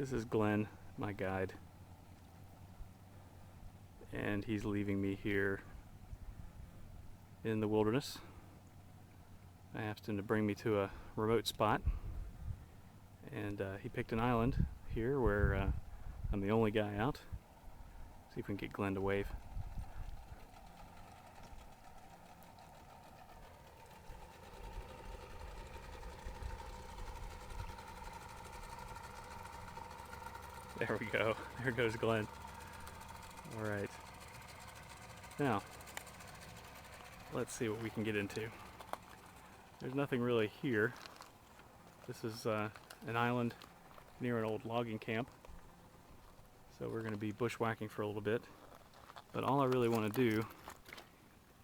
This is Glenn, my guide, and he's leaving me here in the wilderness. I asked him to bring me to a remote spot, and he picked an island here where I'm the only guy out. See if we can get Glenn to wave. There we go. There goes Glenn. All right. Now, let's see what we can get into. There's nothing really here. This is an island near an old logging camp. So we're going to be bushwhacking for a little bit. But all I really want to do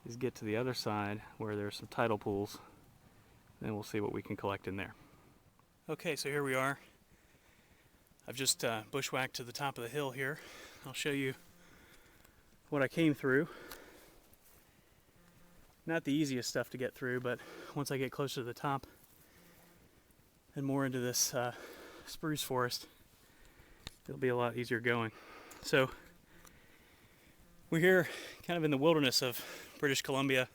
is get to the other side where there's some tidal pools. Then we'll see what we can collect in there. Okay, so here we are. I've just bushwhacked to the top of the hill here. I'll show you what I came through. Not the easiest stuff to get through, but once I get closer to the top and more into this spruce forest, it'll be a lot easier going. So we're here kind of in the wilderness of British Columbia,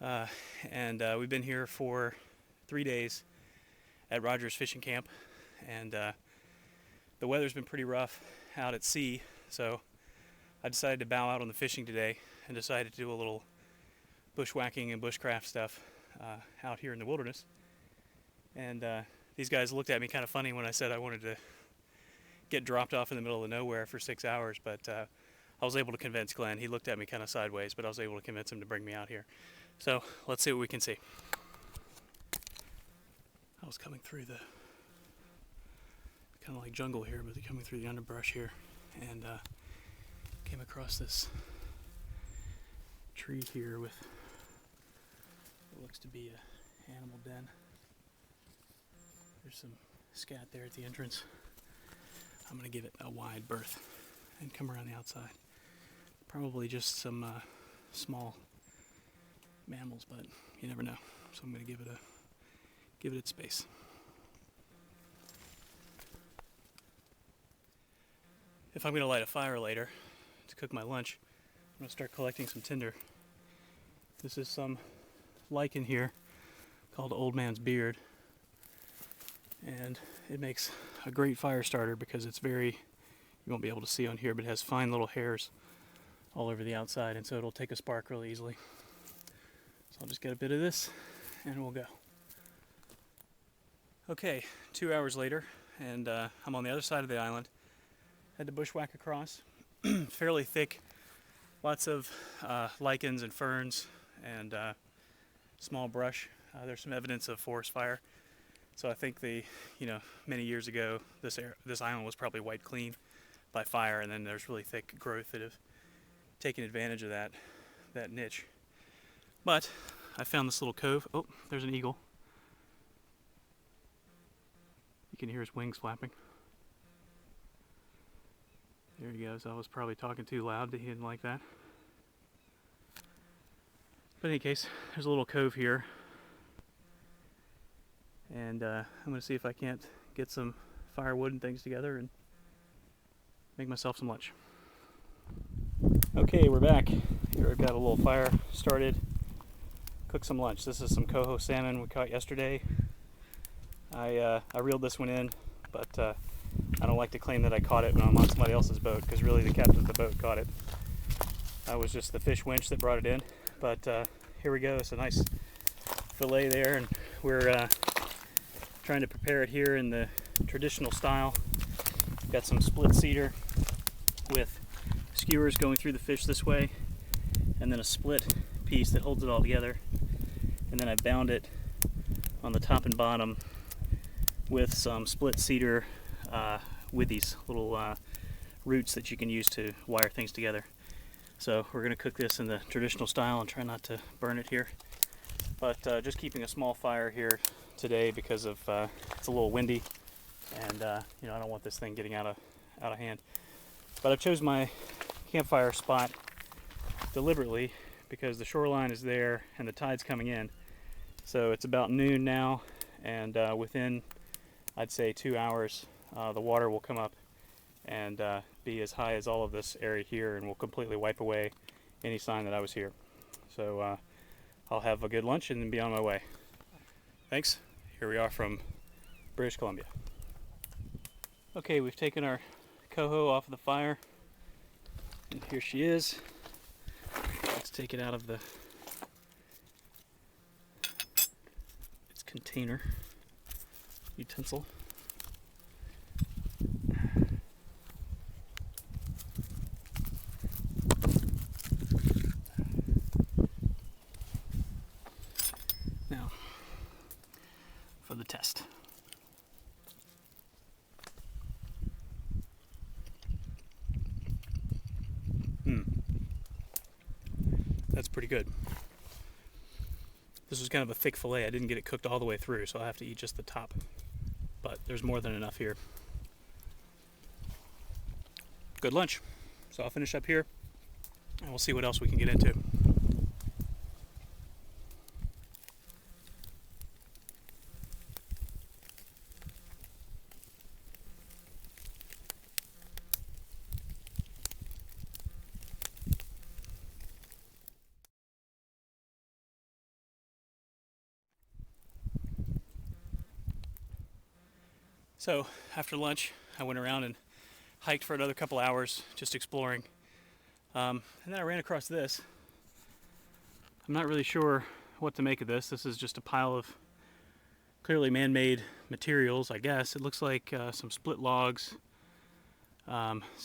and we've been here for 3 days at Rodgers Fishing Camp, and the weather's been pretty rough out at sea, so I decided to bow out on the fishing today and decided to do a little bushwhacking and bushcraft stuff out here in the wilderness. And these guys looked at me kind of funny when I said I wanted to get dropped off in the middle of nowhere for 6 hours, but I was able to convince Glenn. He looked at me kind of sideways, but I was able to convince him to bring me out here. So let's see what we can see. I was coming through the kind of like jungle here, but coming through the underbrush here, and came across this tree here with what looks to be a animal den. There's some scat there at the entrance. I'm going to give it a wide berth and come around the outside. Probably just some small mammals, but you never know. So I'm going to give it its space. If I'm going to light a fire later to cook my lunch, I'm going to start collecting some tinder. This is some lichen here called Old Man's Beard, and it makes a great fire starter because it's very, you won't be able to see on here, but it has fine little hairs all over the outside, and so it'll take a spark really easily. So I'll just get a bit of this and we'll go. Okay, 2 hours later, and I'm on the other side of the island. Had to bushwhack across. Fairly thick, lots of lichens and ferns and small brush. There's some evidence of forest fire. So I think many years ago, this island was probably wiped clean by fire, and then there's really thick growth that have taken advantage of that niche. But I found this little cove. Oh, there's an eagle. You can hear his wings flapping. There he goes. I was probably talking too loud. He didn't like that. But in any case, there's a little cove here. And I'm going to see if I can't get some firewood and things together and make myself some lunch. Okay, we're back. Here I've got a little fire started. Cook some lunch. This is some coho salmon we caught yesterday. I reeled this one in, but I don't like to claim that I caught it when I'm on somebody else's boat, because really the captain of the boat caught it. I was just the fish winch that brought it in. But here we go. It's a nice fillet there, and we're trying to prepare it here in the traditional style. Got some split cedar with skewers going through the fish this way, and then a split piece that holds it all together. And then I bound it on the top and bottom with some split cedar with these little roots that you can use to wire things together. So we're going to cook this in the traditional style and try not to burn it here. But just keeping a small fire here today because of it's a little windy, and I don't want this thing getting out of hand. But I've chosen my campfire spot deliberately because the shoreline is there and the tide's coming in. So it's about noon now, and within, I'd say, 2 hours, the water will come up and be as high as all of this area here, and will completely wipe away any sign that I was here. So I'll have a good lunch and then be on my way. Thanks. Here we are from British Columbia. Okay, we've taken our coho off of the fire, and here she is. Let's take it out of its container utensil. Now, for the test. That's pretty good. This was kind of a thick fillet. I didn't get it cooked all the way through, so I'll have to eat just the top. But there's more than enough here. Good lunch. So I'll finish up here, and we'll see what else we can get into. So after lunch, I went around and hiked for another couple hours, just exploring. And then I ran across this. I'm not really sure what to make of this. This is just a pile of clearly man-made materials, I guess. It looks like some split logs,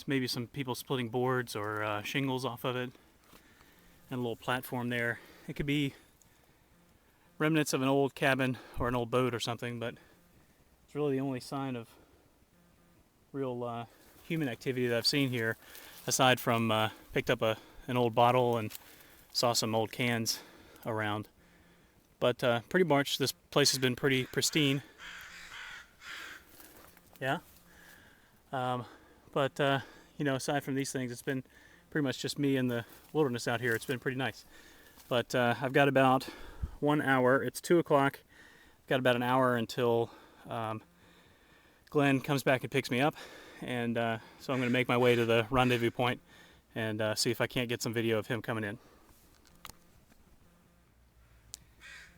maybe some people splitting boards or shingles off of it, and a little platform there. It could be remnants of an old cabin or an old boat or something, but it's really the only sign of real human activity that I've seen here, aside from picked up an old bottle and saw some old cans around. But pretty much this place has been pretty pristine. Yeah. But you know, aside from these things, it's been pretty much just me in the wilderness out here. It's been pretty nice. But I've got about 1 hour. It's 2 o'clock. Got about an hour until Glenn comes back and picks me up, and so I'm going to make my way to the rendezvous point and see if I can't get some video of him coming in.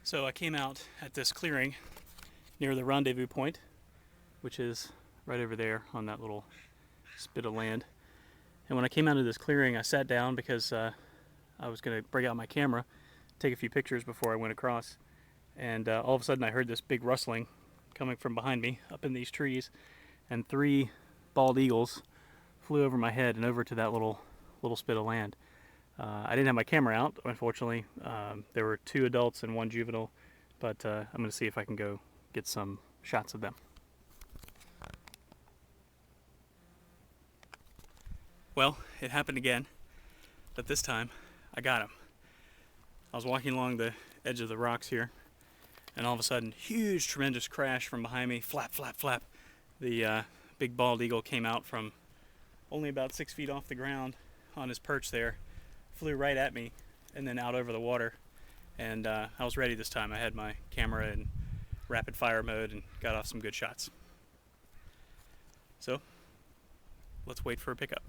So I came out at this clearing near the rendezvous point, which is right over there on that little spit of land. And when I came out of this clearing, I sat down because I was going to bring out my camera, take a few pictures before I went across, and all of a sudden I heard this big rustling coming from behind me up in these trees, and 3 bald eagles flew over my head and over to that little spit of land. I didn't have my camera out, unfortunately. There were 2 adults and 1 juvenile, but I'm going to see if I can go get some shots of them. Well, it happened again, but this time I got him. I was walking along the edge of the rocks here, and all of a sudden, huge, tremendous crash from behind me. Flap, flap, flap. The big bald eagle came out from only about 6 feet off the ground on his perch there, flew right at me, and then out over the water. And I was ready this time. I had my camera in rapid fire mode and got off some good shots. So, let's wait for a pickup.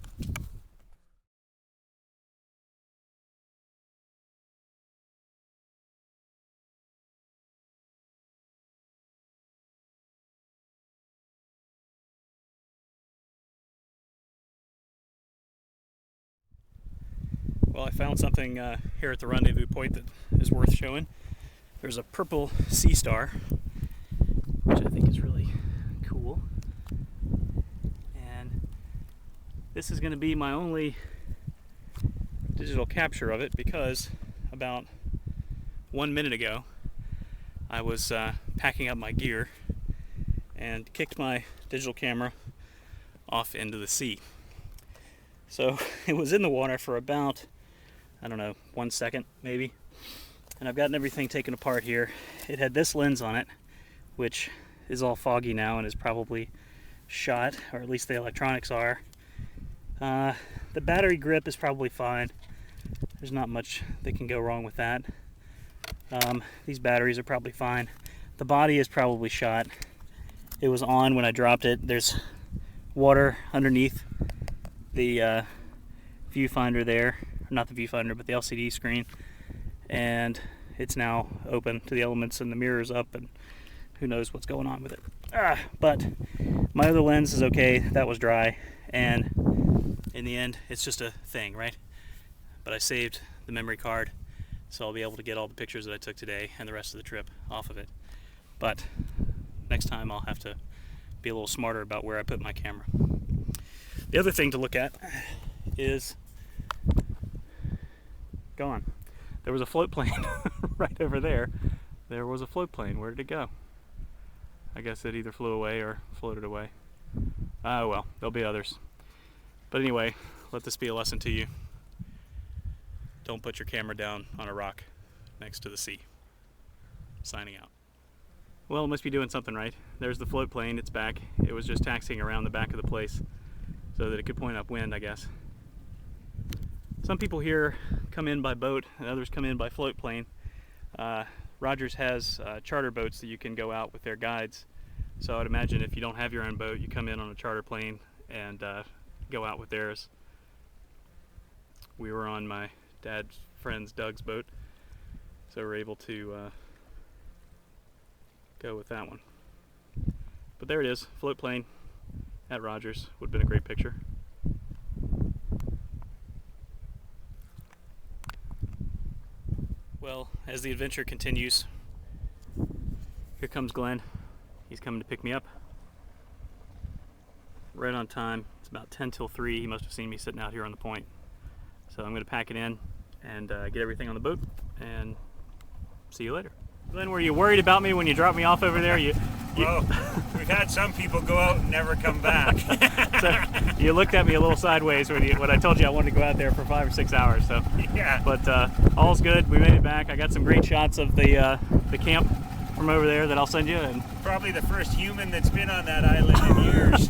Well, I found something here at the rendezvous point that is worth showing. There's a purple sea star, which I think is really cool. And this is going to be my only digital capture of it, because about 1 minute ago I was packing up my gear and kicked my digital camera off into the sea. So it was in the water for about, I don't know, 1 second maybe, and I've gotten everything taken apart here. It had this lens on it, which is all foggy now and is probably shot, or at least the electronics are. The battery grip is probably fine. There's not much that can go wrong with that. These batteries are probably fine. The body is probably shot. It was on when I dropped it. There's water underneath the viewfinder there, not the viewfinder, but the LCD screen, and it's now open to the elements and the mirror's up, and who knows what's going on with it. But my other lens is okay, that was dry, and in the end it's just a thing, right? But I saved the memory card, so I'll be able to get all the pictures that I took today and the rest of the trip off of it. But next time I'll have to be a little smarter about where I put my camera. The other thing to look at is, go on. There was a float plane right over there. There was a float plane. Where did it go? I guess it either flew away or floated away. Oh well, there'll be others. But anyway, let this be a lesson to you. Don't put your camera down on a rock next to the sea. Signing out. Well, it must be doing something right. There's the float plane, it's back. It was just taxiing around the back of the place so that it could point upwind, I guess. Some people here come in by boat and others come in by float plane. Rodgers has charter boats that you can go out with their guides. So I'd imagine if you don't have your own boat, you come in on a charter plane and go out with theirs. We were on my dad's friend's Doug's boat, so we're able to go with that one. But there it is, float plane at Rodgers. Would have been a great picture. Well, as the adventure continues, here comes Glenn. He's coming to pick me up. Right on time. It's about 10 till 3. He must have seen me sitting out here on the point. So I'm going to pack it in and get everything on the boat and see you later. Glenn, were you worried about me when you dropped me off over there? Well, we've had some people go out and never come back. So you looked at me a little sideways when I told you I wanted to go out there for 5 or 6 hours. So yeah. But all's good. We made it back. I got some great shots of the camp from over there that I'll send you. And probably the first human that's been on that island in years.